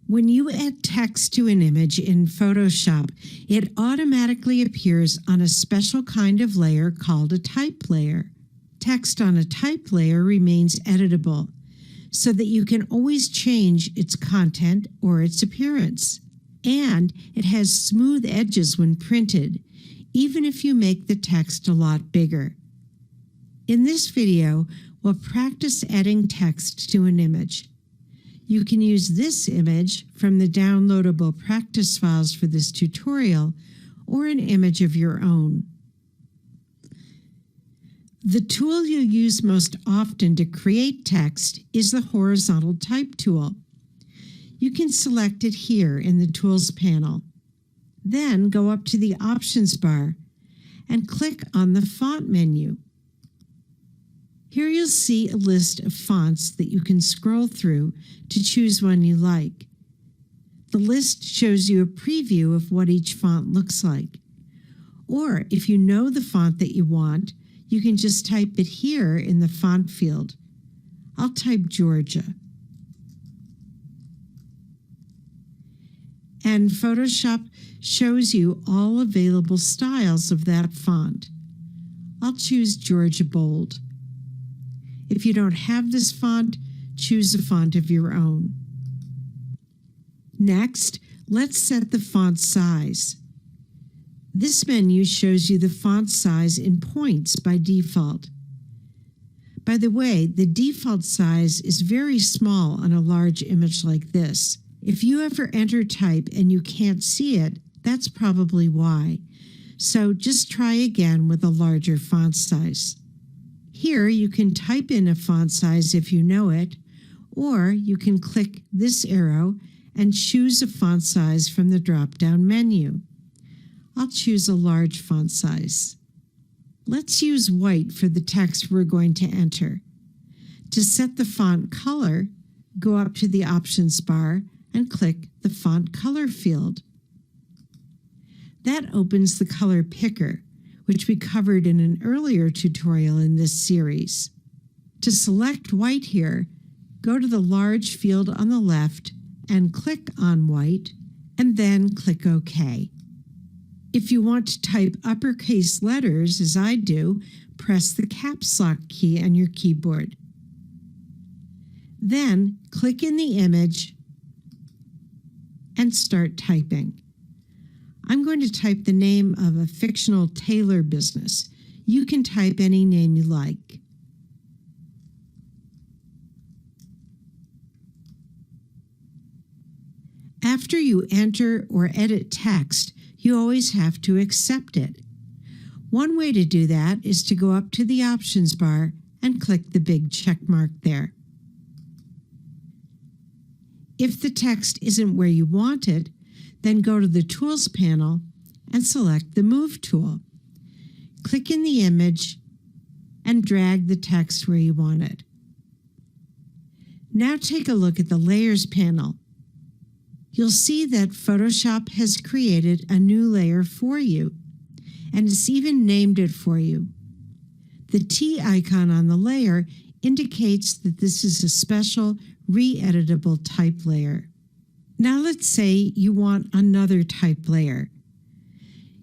When you add text to an image in Photoshop, it automatically appears on a special kind of layer called a type layer. Text on a type layer remains editable, so that you can always change its content or its appearance. And it has smooth edges when printed, even if you make the text a lot bigger. In this video, we'll practice adding text to an image. You can use this image from the downloadable practice files for this tutorial, or an image of your own. The tool you use most often to create text is the horizontal type tool. You can select it here in the Tools panel. Then go up to the Options bar and click on the Font menu. Here you'll see a list of fonts that you can scroll through to choose one you like. The list shows you a preview of what each font looks like. Or if you know the font that you want, you can just type it here in the font field. I'll type Georgia. And Photoshop shows you all available styles of that font. I'll choose Georgia Bold. If you don't have this font, choose a font of your own. Next, let's set the font size. This menu shows you the font size in points by default. By the way, the default size is very small on a large image like this. If you ever enter type and you can't see it, that's probably why. So just try again with a larger font size. Here you can type in a font size if you know it, or you can click this arrow and choose a font size from the drop-down menu. I'll choose a large font size. Let's use white for the text we're going to enter. To set the font color, go up to the Options bar and click the Font Color field. That opens the color picker, which we covered in an earlier tutorial in this series. To select white here, go to the large field on the left and click on white, and then click OK. If you want to type uppercase letters, as I do, press the Caps Lock key on your keyboard. Then click in the image and start typing. I'm going to type the name of a fictional tailor business. You can type any name you like. After you enter or edit text, you always have to accept it. One way to do that is to go up to the Options bar and click the big check mark there. If the text isn't where you want it, then go to the Tools panel and select the Move tool. Click in the image and drag the text where you want it. Now take a look at the Layers panel. You'll see that Photoshop has created a new layer for you, and it's even named it for you. The T icon on the layer indicates that this is a special re-editable type layer. Now let's say you want another type layer.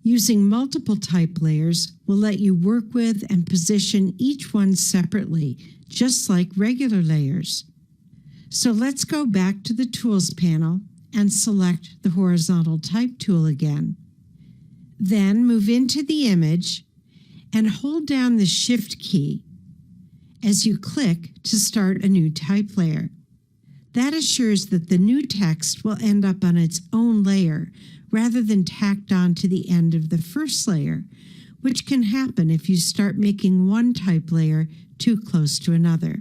Using multiple type layers will let you work with and position each one separately, just like regular layers. So let's go back to the Tools panel and select the horizontal type tool again. Then move into the image and hold down the Shift key as you click to start a new type layer. That assures that the new text will end up on its own layer rather than tacked on to the end of the first layer, which can happen if you start making one type layer too close to another.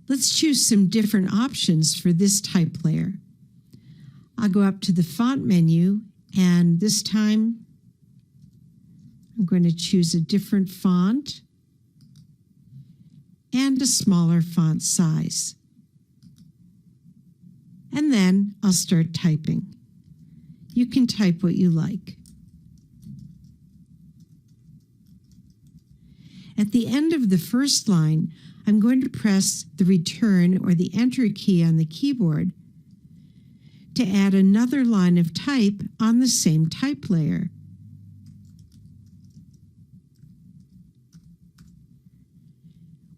Let's choose some different options for this type layer. I'll go up to the Font menu, and this time I'm going to choose a different font and a smaller font size. And then I'll start typing. You can type what you like. At the end of the first line, I'm going to press the Return or the Enter key on the keyboard to add another line of type on the same type layer.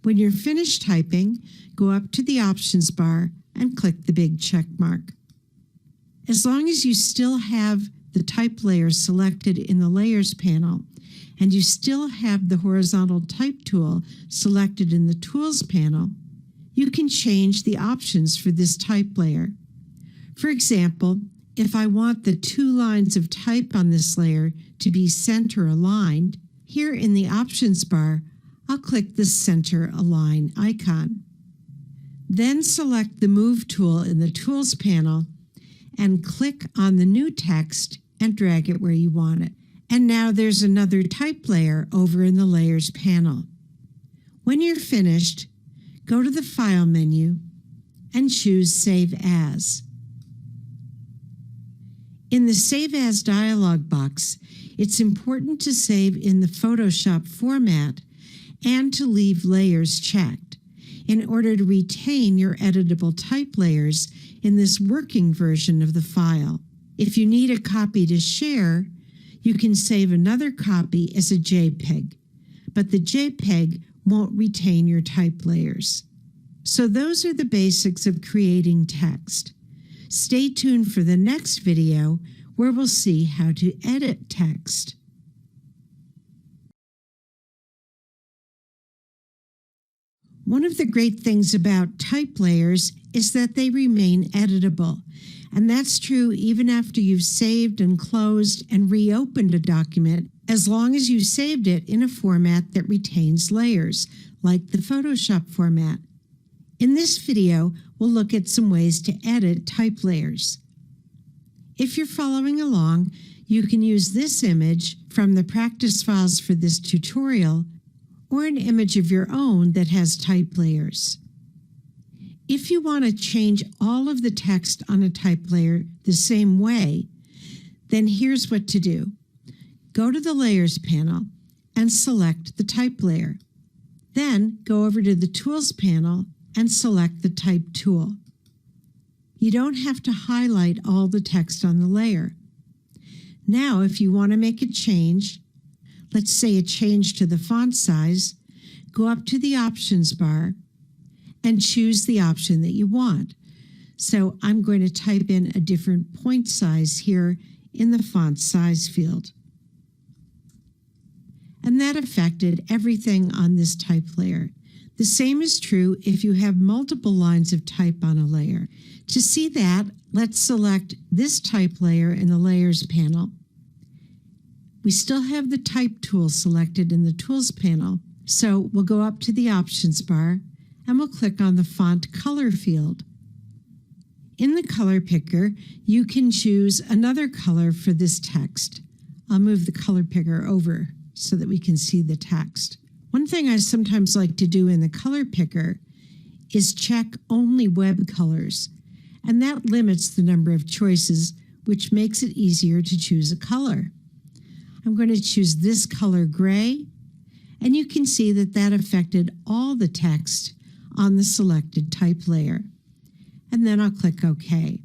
When you're finished typing, go up to the options bar and click the big check mark. As long as you still have the type layer selected in the Layers panel, and you still have the horizontal type tool selected in the Tools panel, you can change the options for this type layer. For example, if I want the 2 lines of type on this layer to be center aligned, here in the options bar, I'll click the Center Align icon. Then select the Move tool in the Tools panel and click on the new text and drag it where you want it. And now there's another type layer over in the Layers panel. When you're finished, go to the File menu and choose Save As. In the Save As dialog box, it's important to save in the Photoshop format and to leave layers checked in order to retain your editable type layers in this working version of the file. If you need a copy to share, you can save another copy as a JPEG, but the JPEG won't retain your type layers. So those are the basics of creating text. Stay tuned for the next video where we'll see how to edit text. One of the great things about type layers is that they remain editable, and that's true even after you've saved and closed and reopened a document, as long as you saved it in a format that retains layers, like the Photoshop format. In this video, we'll look at some ways to edit type layers. If you're following along, you can use this image from the practice files for this tutorial, or an image of your own that has type layers. If you want to change all of the text on a type layer the same way, then here's what to do. Go to the Layers panel and select the type layer. Then go over to the Tools panel and select the Type tool. You don't have to highlight all the text on the layer. Now, if you want to make a change, let's say a change to the font size, go up to the options bar and choose the option that you want. So I'm going to type in a different point size here in the font size field. And that affected everything on this type layer. The same is true if you have multiple lines of type on a layer. To see that, let's select this type layer in the Layers panel. We still have the Type tool selected in the Tools panel, so we'll go up to the Options bar and we'll click on the Font Color field. In the color picker, you can choose another color for this text. I'll move the color picker over so that we can see the text. One thing I sometimes like to do in the color picker is check only web colors, and that limits the number of choices, which makes it easier to choose a color. I'm going to choose this color gray, and you can see that that affected all the text on the selected type layer. And then I'll click OK.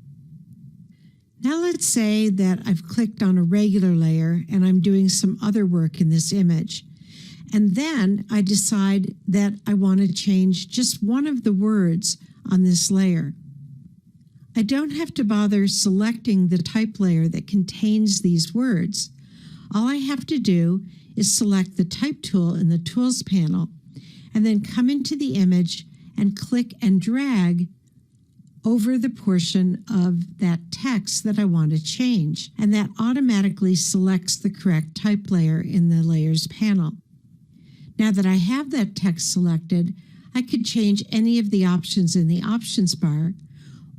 Now let's say that I've clicked on a regular layer and I'm doing some other work in this image. And then I decide that I want to change just one of the words on this layer. I don't have to bother selecting the type layer that contains these words. All I have to do is select the Type tool in the Tools panel and then come into the image and click and drag over the portion of that text that I want to change, and that automatically selects the correct type layer in the Layers panel. Now that I have that text selected, I could change any of the options in the Options bar,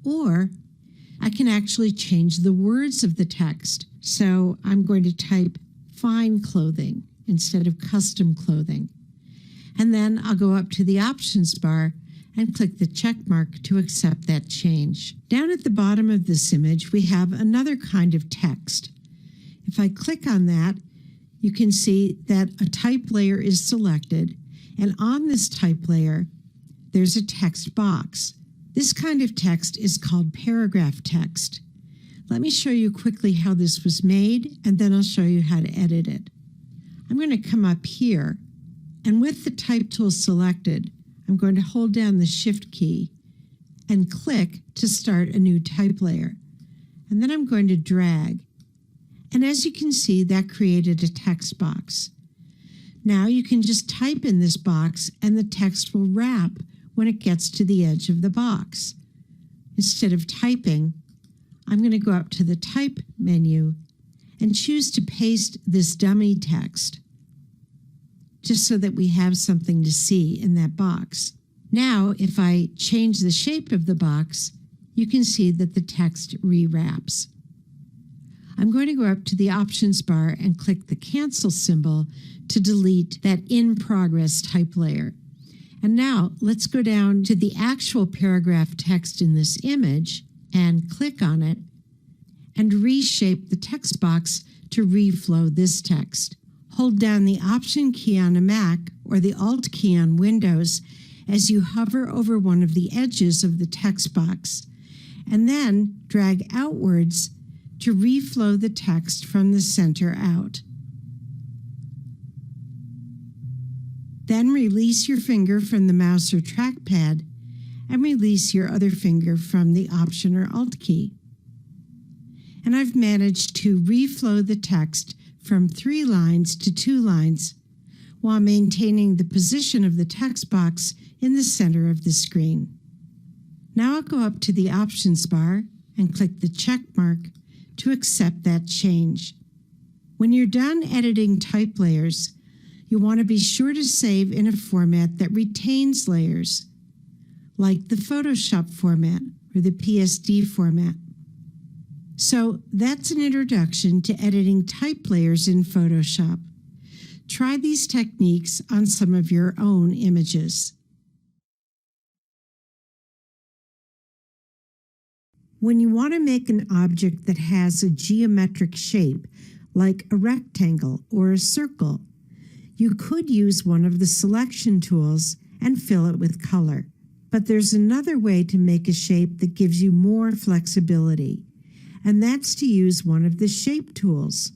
or I can actually change the words of the text. So I'm going to type fine clothing instead of custom clothing. And then I'll go up to the Options bar and click the check mark to accept that change. Down at the bottom of this image, we have another kind of text. If I click on that, you can see that a type layer is selected, and on this type layer, there's a text box. This kind of text is called paragraph text. Let me show you quickly how this was made, and then I'll show you how to edit it. I'm going to come up here, and with the type tool selected, I'm going to hold down the Shift key and click to start a new type layer. And then I'm going to drag. And as you can see, that created a text box. Now you can just type in this box and the text will wrap when it gets to the edge of the box. Instead of typing, I'm going to go up to the Type menu and choose to paste this dummy text, just so that we have something to see in that box. Now, if I change the shape of the box, you can see that the text rewraps. I'm going to go up to the Options bar and click the Cancel symbol to delete that In Progress type layer. And now let's go down to the actual paragraph text in this image and click on it and reshape the text box to reflow this text. Hold down the Option key on a Mac or the Alt key on Windows as you hover over one of the edges of the text box, and then drag outwards to reflow the text from the center out. Then release your finger from the mouse or trackpad and release your other finger from the Option or Alt key. And I've managed to reflow the text from 3 lines to 2 lines while maintaining the position of the text box in the center of the screen. Now I'll go up to the Options bar and click the check mark to accept that change. When you're done editing type layers, you want to be sure to save in a format that retains layers, like the Photoshop format or the PSD format. So that's an introduction to editing type layers in Photoshop. Try these techniques on some of your own images. When you want to make an object that has a geometric shape, like a rectangle or a circle, you could use one of the selection tools and fill it with color. But there's another way to make a shape that gives you more flexibility, and that's to use one of the shape tools.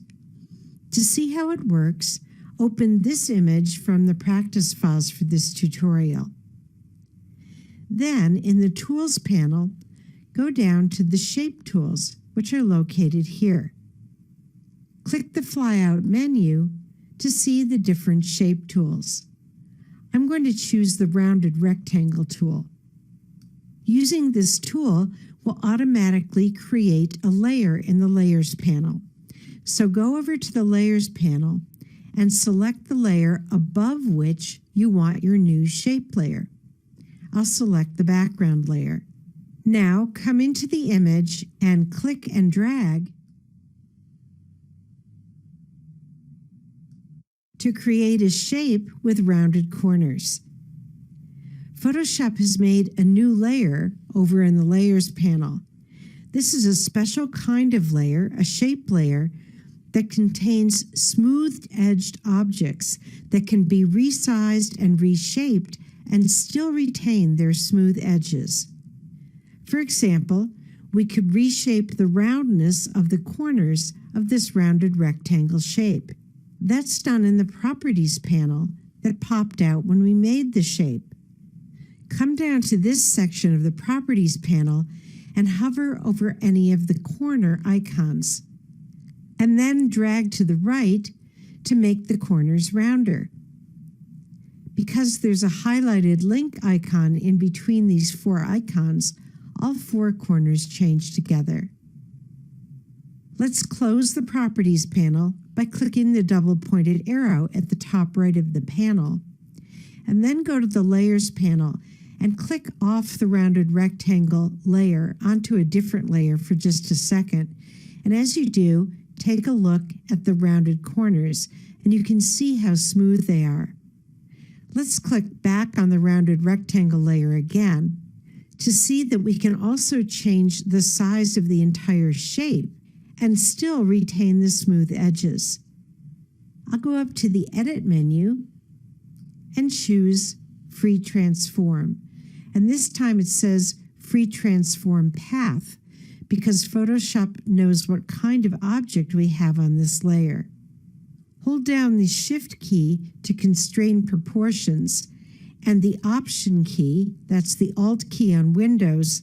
To see how it works, open this image from the practice files for this tutorial. Then, in the Tools panel, go down to the Shape tools, which are located here. Click the Flyout menu to see the different shape tools. I'm going to choose the Rounded Rectangle tool. Using this tool will automatically create a layer in the Layers panel. So go over to the Layers panel and select the layer above which you want your new shape layer. I'll select the background layer. Now come into the image and click and drag to create a shape with rounded corners. Photoshop has made a new layer over in the Layers panel. This is a special kind of layer, a shape layer, that contains smoothed-edged objects that can be resized and reshaped and still retain their smooth edges. For example, we could reshape the roundness of the corners of this rounded rectangle shape. That's done in the Properties panel that popped out when we made the shape. Come down to this section of the Properties panel and hover over any of the corner icons, and then drag to the right to make the corners rounder. Because there's a highlighted link icon in between these 4 icons, all 4 corners change together. Let's close the Properties panel by clicking the double-pointed arrow at the top right of the panel, and then go to the Layers panel and click off the rounded rectangle layer onto a different layer for just a second. And as you do, take a look at the rounded corners, and you can see how smooth they are. Let's click back on the rounded rectangle layer again to see that we can also change the size of the entire shape and still retain the smooth edges. I'll go up to the Edit menu and choose Free Transform. And this time it says Free Transform Path because Photoshop knows what kind of object we have on this layer. Hold down the Shift key to constrain proportions and the Option key, that's the Alt key on Windows,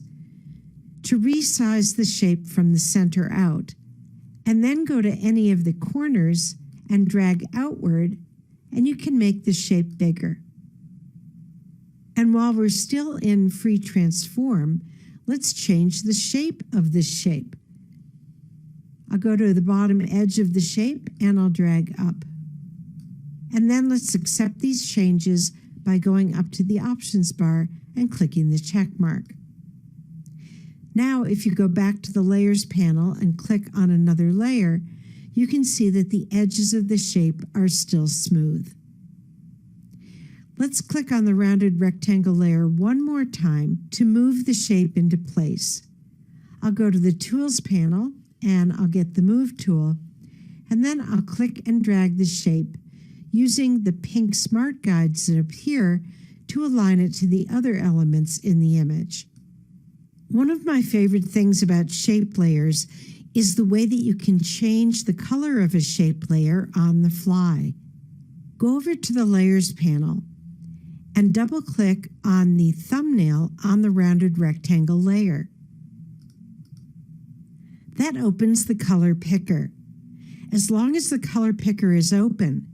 to resize the shape from the center out, and then go to any of the corners and drag outward, and you can make the shape bigger. And while we're still in Free Transform, let's change the shape of this shape. I'll go to the bottom edge of the shape and I'll drag up. And then let's accept these changes by going up to the Options bar and clicking the check mark. Now, if you go back to the Layers panel and click on another layer, you can see that the edges of the shape are still smooth. Let's click on the rounded rectangle layer one more time to move the shape into place. I'll go to the Tools panel and I'll get the Move tool, and then I'll click and drag the shape using the pink Smart Guides that appear to align it to the other elements in the image. One of my favorite things about shape layers is the way that you can change the color of a shape layer on the fly. Go over to the Layers panel and double-click on the thumbnail on the rounded rectangle layer. That opens the color picker. As long as the color picker is open,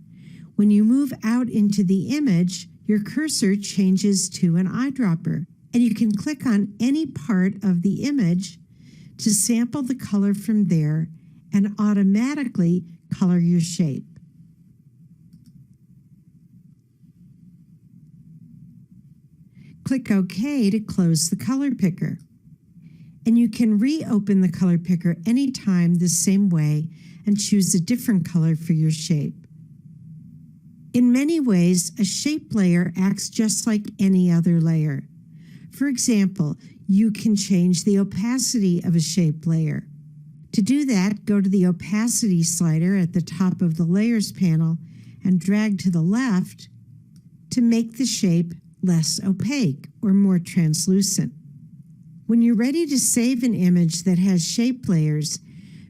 when you move out into the image, your cursor changes to an eyedropper, and you can click on any part of the image to sample the color from there and automatically color your shape. Click OK to close the color picker. And you can reopen the color picker anytime the same way and choose a different color for your shape. In many ways, a shape layer acts just like any other layer. For example, you can change the opacity of a shape layer. To do that, go to the opacity slider at the top of the Layers panel and drag to the left to make the shape less opaque or more translucent. When you're ready to save an image that has shape layers,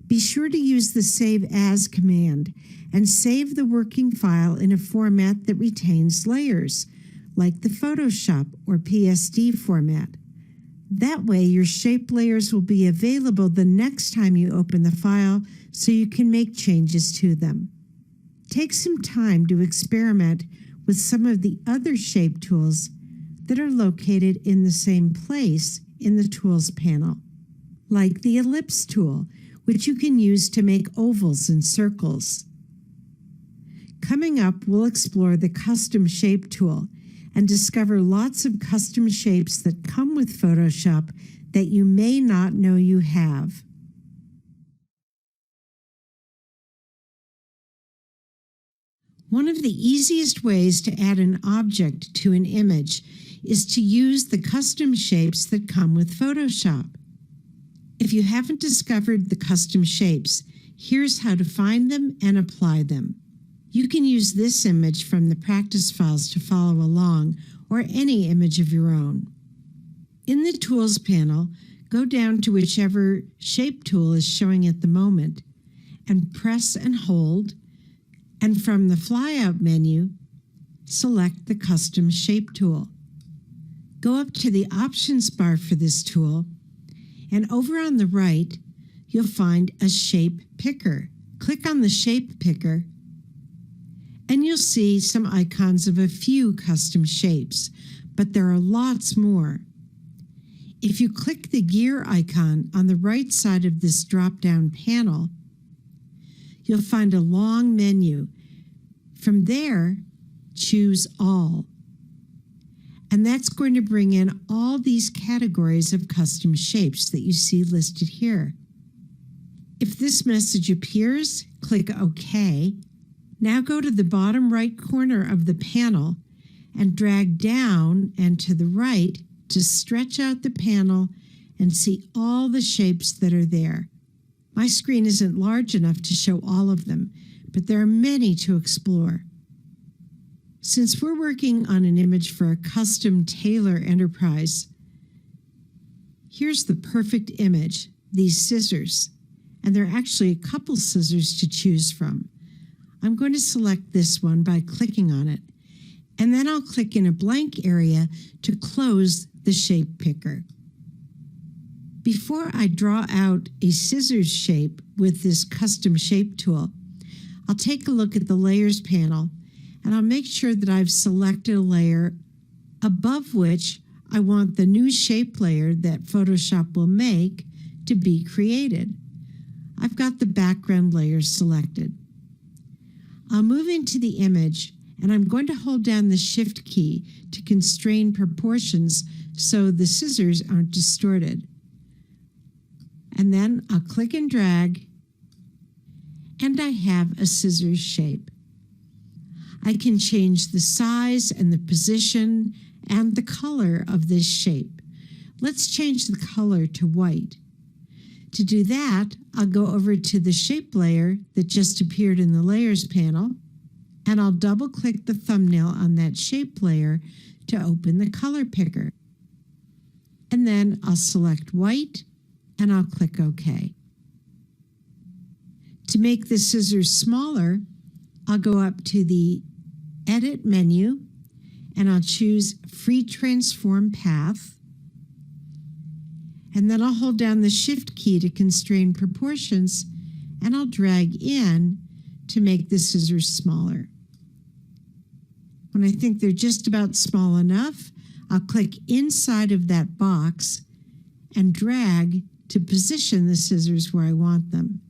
be sure to use the Save As command and save the working file in a format that retains layers, like the Photoshop or PSD format. That way, your shape layers will be available the next time you open the file so you can make changes to them. Take some time to experiment with some of the other shape tools that are located in the same place in the Tools panel, like the Ellipse tool, which you can use to make ovals and circles. Coming up, we'll explore the Custom Shape tool and discover lots of custom shapes that come with Photoshop that you may not know you have. One of the easiest ways to add an object to an image is to use the custom shapes that come with Photoshop. If you haven't discovered the custom shapes, here's how to find them and apply them. You can use this image from the practice files to follow along, or any image of your own. In the Tools panel, go down to whichever shape tool is showing at the moment, and press and hold, and from the flyout menu, select the Custom Shape tool. Go up to the Options bar for this tool, and over on the right, you'll find a Shape Picker. Click on the Shape Picker, and you'll see some icons of a few custom shapes, but there are lots more. If you click the gear icon on the right side of this drop-down panel, you'll find a long menu. From there, choose All. And that's going to bring in all these categories of custom shapes that you see listed here. If this message appears, click OK. Now go to the bottom right corner of the panel and drag down and to the right to stretch out the panel and see all the shapes that are there. My screen isn't large enough to show all of them, but there are many to explore. Since we're working on an image for a custom tailor enterprise, here's the perfect image these scissors, and there are actually a couple scissors to choose from. I'm going to select this one by clicking on it, and then I'll click in a blank area to close the shape picker. Before I draw out a scissors shape with this custom shape tool, I'll take a look at the layers panel, and I'll make sure that I've selected a layer above which I want the new shape layer that Photoshop will make to be created. I've got the background layer selected. I'll move into the image, and I'm going to hold down the Shift key to constrain proportions so the scissors aren't distorted. And then I'll click and drag, and I have a scissors shape. I can change the size and the position and the color of this shape. Let's change the color to white. To do that, I'll go over to the shape layer that just appeared in the layers panel, and I'll double click the thumbnail on that shape layer to open the color picker. And then I'll select white, and I'll click OK. To make the scissors smaller, I'll go up to the Edit menu, and I'll choose Free Transform Path, and then I'll hold down the Shift key to constrain proportions, and I'll drag in to make the scissors smaller. When I think they're just about small enough, I'll click inside of that box and drag to position the scissors where I want them,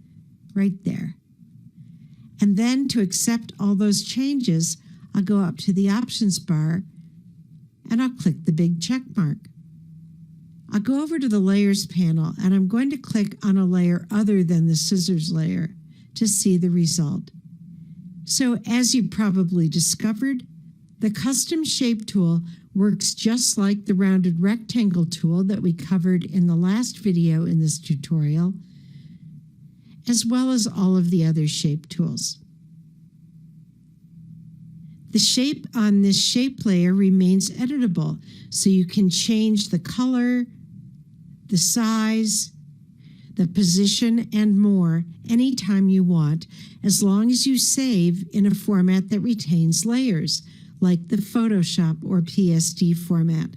right there. And then to accept all those changes, I'll go up to the options bar and I'll click the big check mark. I'll go over to the layers panel, and I'm going to click on a layer other than the scissors layer to see the result. So as you probably discovered, the custom shape tool works just like the rounded rectangle tool that we covered in the last video in this tutorial, as well as all of the other shape tools. The shape on this shape layer remains editable, so you can change the color, the size, the position, and more anytime you want, as long as you save in a format that retains layers, like the Photoshop or PSD format.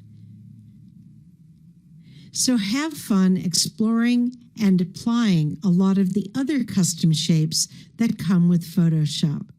So have fun exploring and applying a lot of the other custom shapes that come with Photoshop.